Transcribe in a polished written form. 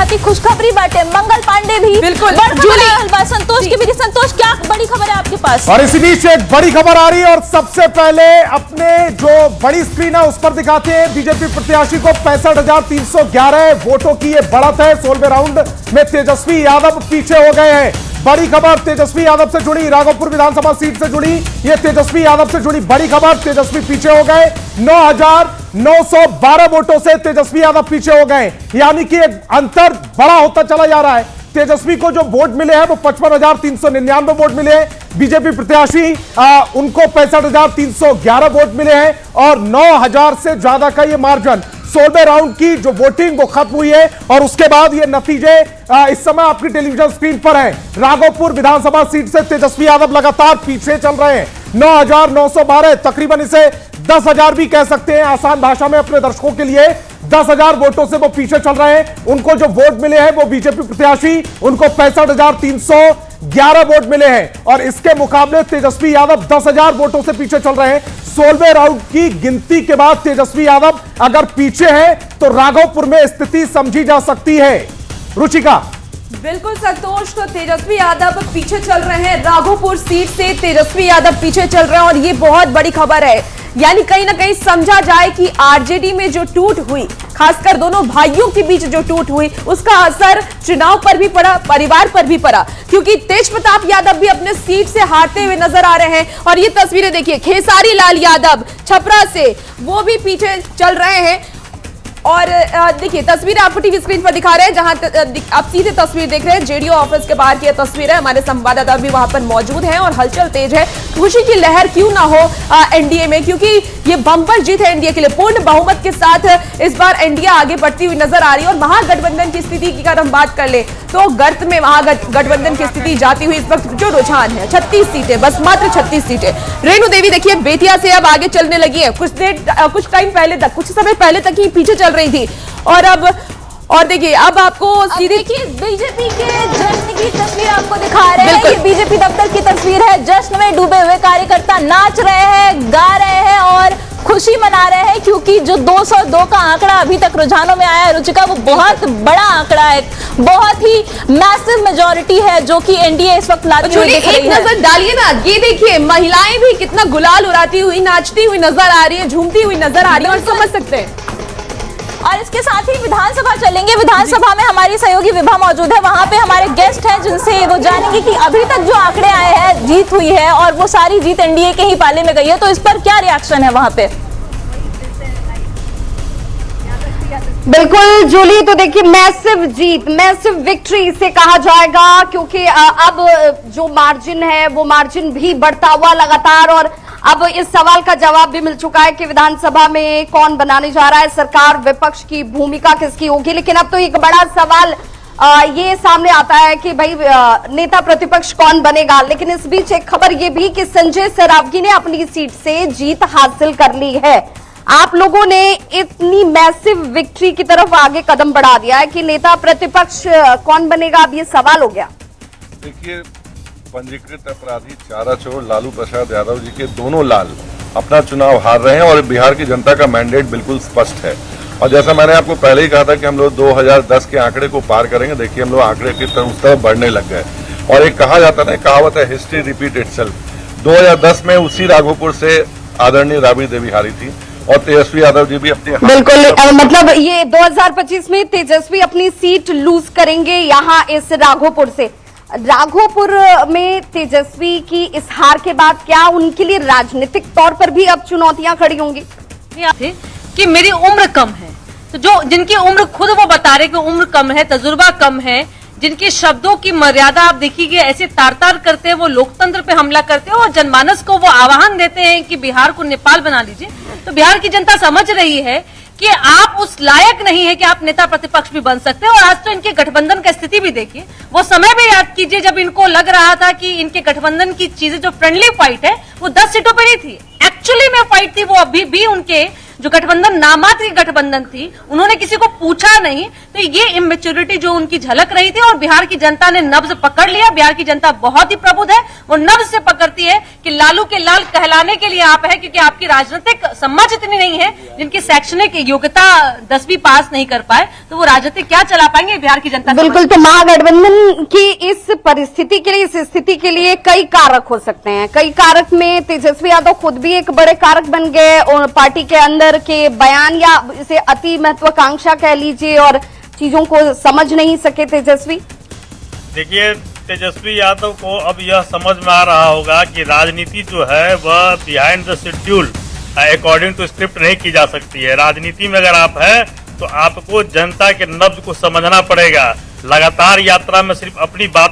खाती खुशखबरी बाटे, मंगल पांडे भी बिल्कुल संतोष की भी। संतोष, क्या बड़ी खबर है आपके पास? और इसी बीच एक बड़ी खबर आ रही है और सबसे पहले अपने जो बड़ी स्क्रीन है उस पर दिखाते हैं। बीजेपी प्रत्याशी को 65,311 वोटों की ये बढ़त है। 16वें राउंड में तेजस्वी यादव पीछे हो गए हैं। बड़ी खबर तेजस्वी यादव से जुड़ी, राघोपुर विधानसभा सीट से जुड़ी, ये तेजस्वी यादव से जुड़ी बड़ी खबर। तेजस्वी पीछे हो गए, 9,912 वोटों से तेजस्वी यादव पीछे हो गए, यानी कि एक अंतर बड़ा होता चला जा रहा है। तेजस्वी को जो वोट मिले हैं वो 55,399 वोट मिले हैं। बीजेपी प्रत्याशी उनको 65,311 वोट मिले हैं और 9,000 से ज्यादा का ये मार्जिन। 16वें राउंड की जो वोटिंग वो खत्म हुई है और उसके बाद ये नतीजे इस समय आपकी टेलीविजन स्क्रीन पर है। राघोपुर विधानसभा सीट से तेजस्वी यादव लगातार पीछे चल रहे हैं, 9,912, तकरीबन इसे 10,000 भी कह सकते हैं आसान भाषा में अपने दर्शकों के लिए। 10,000 वोटों से वो पीछे चल रहे हैं। उनको जो वोट मिले हैं वो बीजेपी प्रत्याशी, उनको 65,311 वोट मिले हैं और इसके मुकाबले तेजस्वी यादव 10,000 वोटों से पीछे चल रहे हैं। 16वें राउंड की गिनती के बाद तेजस्वी यादव अगर पीछे है तो राघोपुर में स्थिति समझी जा सकती है। रुचिका। बिल्कुल संतोष, तो तेजस्वी यादव पीछे चल रहे हैं। राघोपुर सीट से तेजस्वी यादव पीछे चल रहे हैं और ये बहुत बड़ी खबर है। यानी कहीं ना कहीं समझा जाए कि आरजेडी में जो टूट हुई, खासकर दोनों भाइयों के बीच जो टूट हुई, उसका असर चुनाव पर भी पड़ा, परिवार पर भी पड़ा, क्योंकि तेज प्रताप यादव भी अपने सीट से हारते हुए नजर आ रहे हैं। और ये तस्वीरें देखिए, खेसारी लाल यादव छपरा से, वो भी पीछे चल रहे हैं। और देखिए तस्वीर आपको टीवी स्क्रीन पर दिखा रहे हैं, जहां आप सीधे तस्वीर देख रहे हैं। जेडीओ ऑफिस के बाहर की यह तस्वीर है। हमारे संवाददाता भी वहां पर मौजूद हैं और हलचल तेज है। खुशी की लहर क्यों ना हो एनडीए में, क्योंकि ये बम्पर जीत है एनडीए के लिए। पूर्ण बहुमत के साथ इस बार एनडीए आगे बढ़ती हुई नजर आ रही है। और महागठबंधन की स्थिति की अगर हम बात कर ले तो गर्त में महागठबंधन की स्थिति जाती हुई इस वक्त जो रुझान है, 36 सीटें, बस मात्र 36 सीटें। रेणु देवी देखिए बेतिया से अब आगे चलने लगी है। कुछ टाइम पहले तक, कुछ समय पहले तक ही पीछे चल रही थी और देखिए अब आपको सीधी बीजेपी के जश्न की तस्वीर आपको दिखा रहे हैं। ये बीजेपी दफ्तर की तस्वीर है। जश्न में डूबे हुए कार्यकर्ता नाच रहे हैं, गा रहे हैं और खुशी मना रहे हैं, क्योंकि जो 202 का आंकड़ा अभी तक रुझानों में आया है रुचिका, वो बहुत बड़ा आंकड़ा है, बहुत ही मैसिव मेजॉरिटी है जो कि एनडीए इस वक्त लाती हुई दिख रही है। नजर डालिए ना, ये देखिए महिलाएं भी कितना गुलाल उड़ाती हुई, नाचती हुई नजर आ रही है, झूमती हुई नजर आ रही है, और समझ सकते हैं। और इसके साथ ही विधानसभा चलेंगे। विधानसभा में हमारी सहयोगी विभा मौजूद है, वहां पे हमारे गेस्ट हैं जिनसे वो जानेंगे कि अभी तक जो आंकड़े आए हैं, जीत हुई है और वो सारी जीत एनडीए के ही पाले में गई है, तो इस पर क्या रिएक्शन है वहां पे? बिल्कुल जूली, तो देखिए मैसिव जीत, मैसिव विक्ट्री इसे कहा जाएगा, क्योंकि अब जो मार्जिन है वो मार्जिन भी बढ़ता हुआ लगातार। और अब इस सवाल का जवाब भी मिल चुका है कि विधानसभा में कौन बनाने जा रहा है सरकार, विपक्ष की भूमिका किसकी होगी। लेकिन अब तो एक बड़ा सवाल ये सामने आता है कि भाई नेता प्रतिपक्ष कौन बनेगा। लेकिन इस बीच एक खबर ये भी कि संजय सरावगी ने अपनी सीट से जीत हासिल कर ली है। आप लोगों ने इतनी मैसिव विक्ट्री की तरफ आगे कदम बढ़ा दिया है कि नेता प्रतिपक्ष कौन बनेगा, अब ये सवाल हो गया। देखिए, पंजीकृत अपराधी चारा चोर लालू प्रसाद यादव जी के दोनों लाल अपना चुनाव हार रहे हैं और बिहार की जनता का मैंडेट बिल्कुल स्पष्ट है। और जैसा मैंने आपको पहले ही कहा था कि हम लोग 2010 के आंकड़े को पार करेंगे, देखिए हम लोग आंकड़े की तरफ उस तरफ बढ़ने लग गए। और एक कहा जाता है, कहावत है, हिस्ट्री रिपीट इटसेल्फ। 2010 में उसी राघोपुर से आदरणीय राबड़ी देवी हारी थी और तेजस्वी यादव जी भी अपनी, बिल्कुल मतलब ये 2025 में तेजस्वी अपनी सीट लूज करेंगे यहाँ इस राघोपुर से। राघोपुर में तेजस्वी की इस हार के बाद क्या उनके लिए राजनीतिक तौर पर भी अब चुनौतियां खड़ी होंगी? कि मेरी उम्र कम है, तो जो जिनकी उम्र खुद वो बता रहे कि उम्र कम है, तजुर्बा कम है, जिनके शब्दों की मर्यादा आप देखिए ऐसे तार तार करते हैं, वो लोकतंत्र पे हमला करते हैं और जनमानस को वो आह्वान देते हैं कि बिहार को नेपाल बना लीजिए। तो बिहार की जनता समझ रही है कि आप उस लायक नहीं है कि आप नेता प्रतिपक्ष भी बन सकते हैं। और आज तो इनके गठबंधन की स्थिति भी देखिए, वो समय भी याद कीजिए जब इनको लग रहा था कि इनके गठबंधन की चीजें जो फ्रेंडली फाइट है वो 10 सीटों पर ही थी, एक्चुअली में फाइट थी वो अभी भी उनके जो गठबंधन नामात्र की गठबंधन थी, उन्होंने किसी को पूछा नहीं, तो ये इमेच्योरिटी जो उनकी झलक रही थी। और बिहार की जनता ने नब्ज पकड़ लिया। बिहार की जनता बहुत ही प्रबुद्ध है, वो नब्ज से पकड़ती है कि लालू के लाल कहलाने के लिए आप है, क्योंकि आपकी राजनीतिक समझ इतनी नहीं है। जिनकी शैक्षणिक योग्यता 10वीं पास नहीं कर पाए, तो वो राजनीति क्या चला पाएंगे, बिहार की जनता बिल्कुल। तो महागठबंधन की इस परिस्थिति के लिए, इस स्थिति के लिए कई कारक हो सकते हैं। कई कारक में तेजस्वी यादव खुद भी एक बड़े कारक बन गए और पार्टी के अंदर के बयान या इसे अति महत्वाकांक्षा कह लीजिए और चीजों को समझ नहीं सके तेजस्वी। देखिए, तेजस्वी यादव को अब यह समझ में आ रहा होगा कि राजनीति जो है वह behind the schedule according to script नहीं की जा सकती है। राजनीति में अगर आप हैं तो आपको जनता के नब्ज को समझना पड़ेगा। लगातार यात्रा में सिर्फ अपनी बात